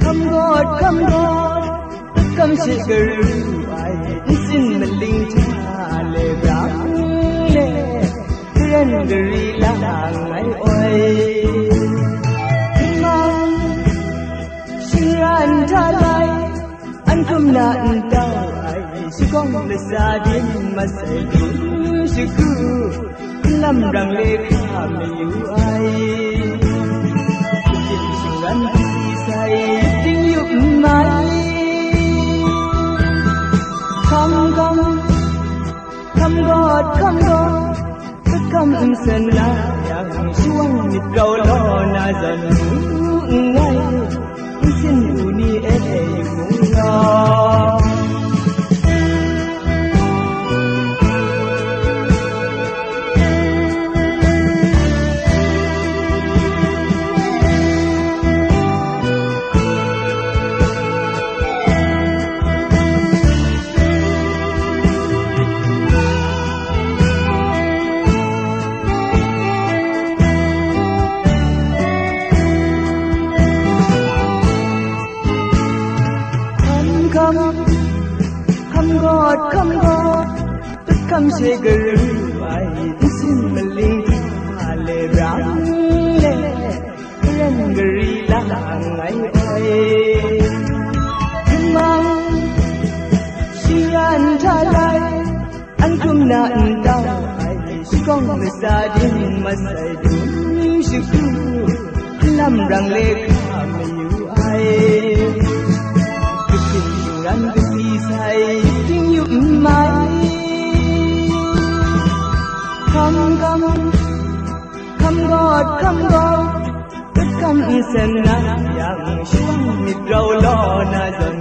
khăm gót căm sẽ gửi ai xin mình linh cha lệ rắm lệ kren gửi là ngày oi mang xin anh trả lại anh không nạn đau ai sẽ không là xa đến mà sẽ đúng sẽ cứ năm rằng lệ khả mình yêu ai anh say tình dục mãi khăm gót tất khăm sen la yang suang nít kau lo na dần ngay xin uni e mung lo khăm gót tất khăm sẽ gửi ai xin mình linh cha lệ rắm lệ kren gửi là ngày oi mang xin anh trả lại anh không nạn đau ai sẽ không phải xa đến mà say đúng sự cứ làm rằng lệ khả mình yêu ai anh cứ say tình dục mãi khăm gót tất khăm sen na yang suang nít rau lo na dần